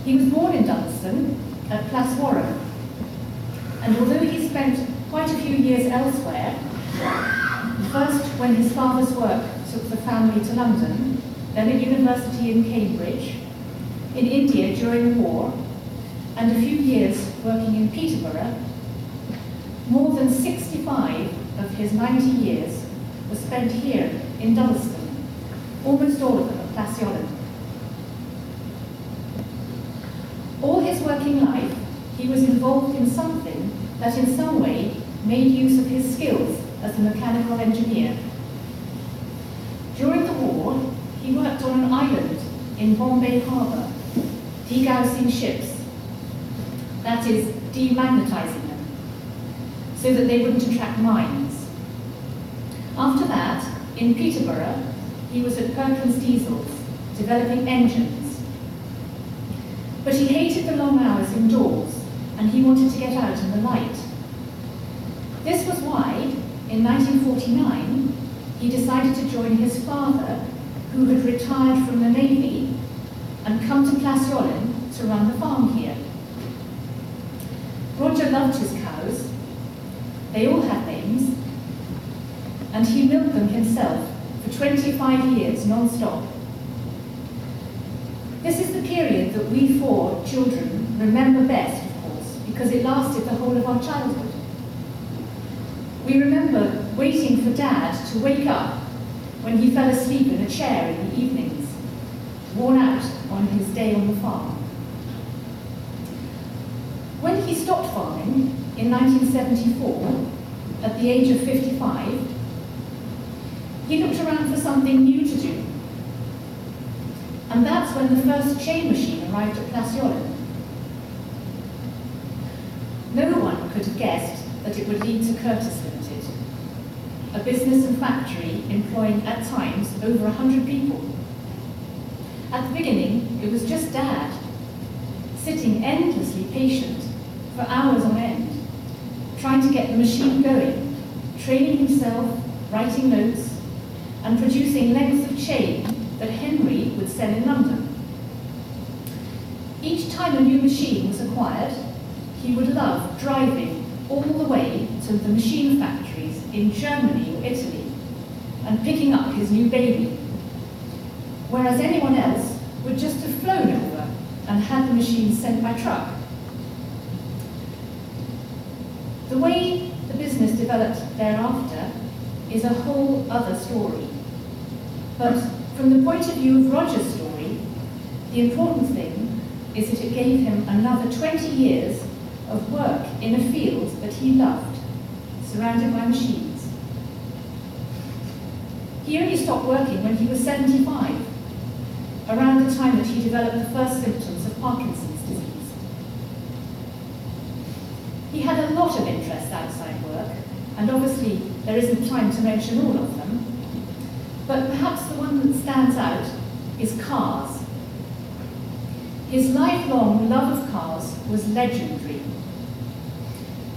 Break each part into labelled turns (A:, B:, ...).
A: He was born in Dunstan at Plaswarren, and although he spent quite a few years elsewhere, first when his father's work took the family to London, then at university in Cambridge, in India during the war, and a few years working in Peterborough, more than 65 of his 90 years were spent here in Dunstan, almost all of them at Plaswarren. All his working life, he was involved in something that in some way made use of his skills as a mechanical engineer. During the war, he worked on an island in Bombay Harbour, degaussing ships, that is, demagnetizing them, so that they wouldn't attract mines. After that, in Peterborough, he was at Perkins Diesels, developing engines. But he hated the long hours indoors, and he wanted to get out in the light. This was why, in 1949, he decided to join his father, who had retired from the Navy, and come to Plaswarren to run the farm here. Roger loved his cows. They all had names, and he milked them himself for 25 years non-stop. This is the period that we four children remember best, of course, because it lasted the whole of our childhood. We remember waiting for Dad to wake up when he fell asleep in a chair in the evenings, worn out on his day on the farm. When he stopped farming in 1974, at the age of 55, he looked around for something new to do. And that's when the first chain machine arrived at Plaswarren. No one could have guessed that it would lead to Curteis Limited, a business and factory employing at times over 100 people. At the beginning, it was just Dad, sitting endlessly patient for hours on end, trying to get the machine going, training himself, writing notes, and producing lengths of chain that Henry would sell in London. Each time a new machine was acquired, he would love driving all the way to the machine factories in Germany or Italy and picking up his new baby, whereas anyone else would just have flown over and had the machine sent by truck. The way the business developed thereafter is a whole other story. But from the point of view of Roger's story, the important thing is that it gave him another 20 years of work in a field that he loved, surrounded by machines. He only stopped working when he was 75, around the time that he developed the first symptoms of Parkinson's disease. He had a lot of interests outside work, and obviously there isn't time to mention all of them, but perhaps the one that stands out is cars. His lifelong love of cars was legendary.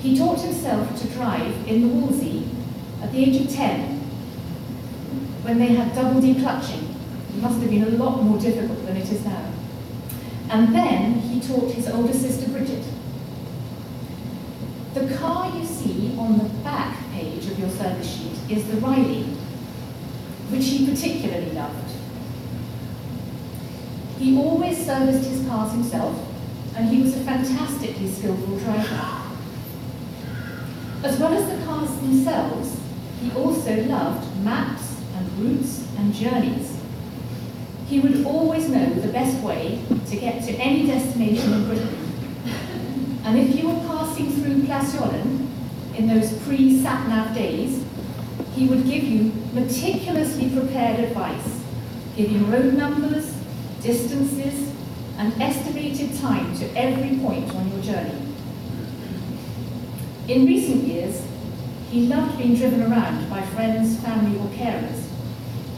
A: He taught himself to drive in the Wolsey at the age of 10, when they had double declutching. It must have been a lot more difficult than it is now. And then he taught his older sister Bridget. The car you see on the back page of your service sheet is the Riley, which he particularly loved. He always serviced his cars himself, and he was a fantastically skillful driver. As well as the cars themselves, he also loved maps and routes and journeys. He would always know the best way to get to any destination in Britain. And if you were passing through Plaswarren in those pre-sat-nav days, he would give you meticulously prepared advice, giving road numbers, distances, and estimated time to every point on your journey. In recent years, he loved being driven around by friends, family, or carers,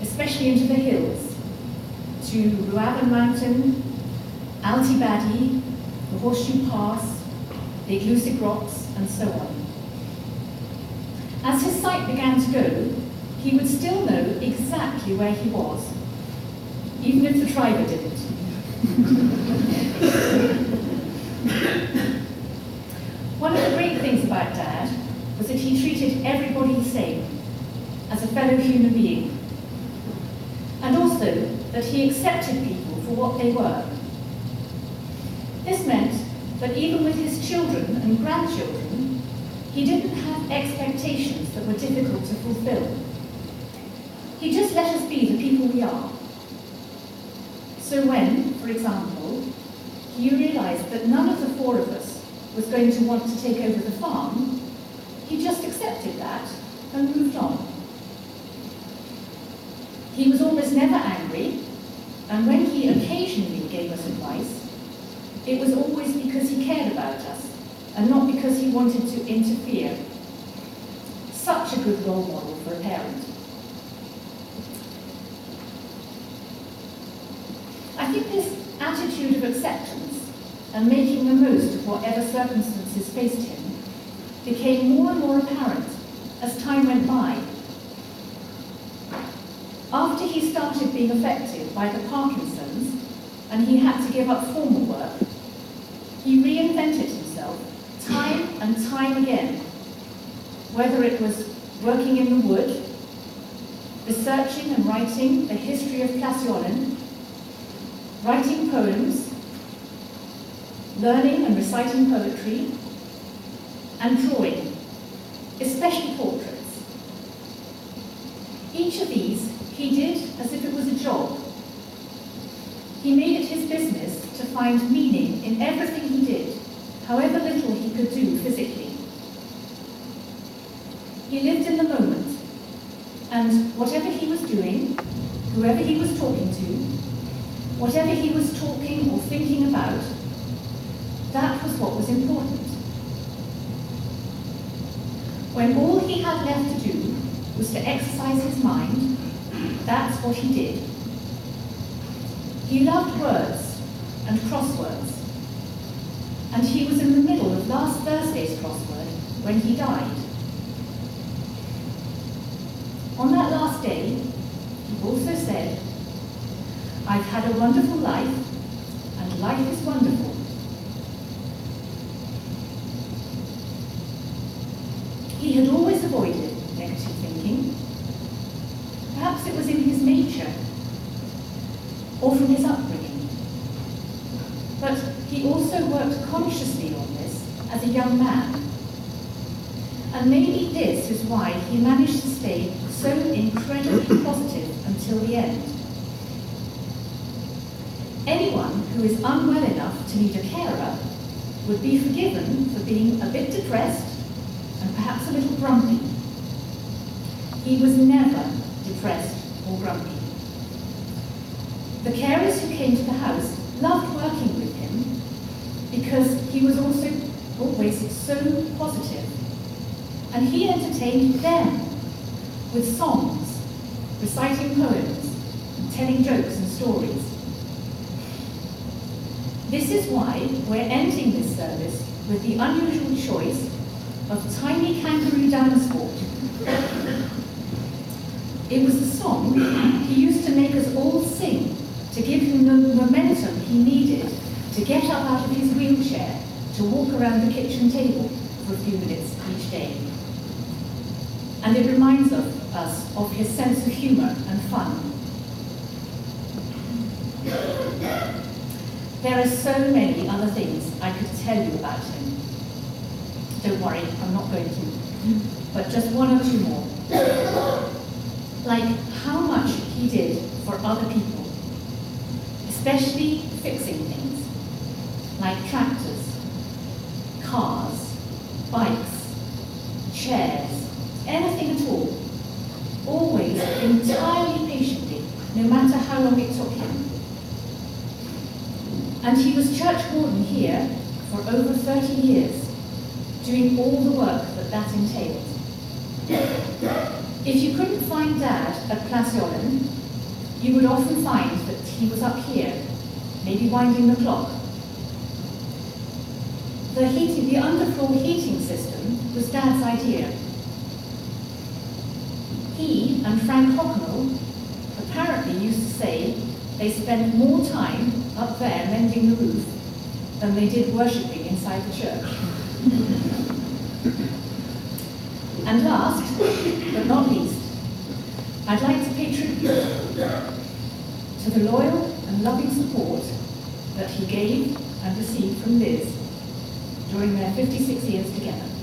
A: especially into the hills, to Ruavan Mountain, Altibadi, the Horseshoe Pass, the Iglusic Rocks, and so on. As his sight began to go, he would still know exactly where he was, even if the driver didn't. One of the great things about Dad was that he treated everybody the same, as a fellow human being, and also that he accepted people for what they were. This meant that even with his children and grandchildren, he didn't have expectations that were difficult to fulfill. He just let us be the people we are. So when, for example, he realised that none of the four of us was going to want to take over the farm, he just accepted that and moved on. He was almost never angry, and when he occasionally gave us advice, it was always because he cared about us, and not because he wanted to interfere. Such a good role model for a parent. I think this attitude of acceptance and making the most of whatever circumstances faced him became more and more apparent as time went by. After he started being affected by the Parkinson's and he had to give up formal work, he reinvented himself time and time again, whether it was working in the wood, researching and writing the history of Plasiolen, writing poems, learning and reciting poetry, and drawing, especially portraits. Each of these he did as if it was a job. He made it his business to find meaning in everything he did, however little he could do physically. He lived in the moment, and whatever he was doing, whoever he was talking to, whatever he was talking or thinking about, that was what was important. When all he had left to do was to exercise his mind, that's what he did. He loved words and crosswords, and he was in the middle of last Thursday's crossword when he died. On that last day, he also said, "I've had a wonderful life, and life is wonderful." He had always avoided negative thinking. Perhaps it was in his nature, or from his upbringing. But he also worked consciously on this as a young man. And maybe this is why he managed to stay so incredibly positive until the end. Anyone who is unwell enough to need a carer would be forgiven for being a bit depressed and perhaps a little grumpy. He was never depressed or grumpy. The carers who came to the house loved working with him because he was also always so positive. And he entertained them with songs, reciting poems, and telling jokes and stories. This is why we're ending this service with the unusual choice of Tiny Kangaroo Down Sport. It was the song he used to make us all sing to give him the momentum he needed to get up out of his wheelchair to walk around the kitchen table for a few minutes each day. And it reminds us of his sense of humour and fun. There are so many other things I could tell you about him. Don't worry, I'm not going to. But just one or two more. Like how much he did for other people, especially fixing things, like tractors, cars, bikes, chairs, anything at all, always entirely patiently, no matter how long it took him. And he was church warden here for over 30 years, doing all the work that entailed. If you couldn't find Dad at Plasiolen, you would often find that he was up here, maybe winding the clock. The underfloor heating system was Dad's idea. He and Frank Hocknell apparently used to say they spent more time up there mending the roof than they did worshipping inside the church. And last, but not least, I'd like to pay tribute to the loyal and loving support that he gave and received from Liz during their 56 years together.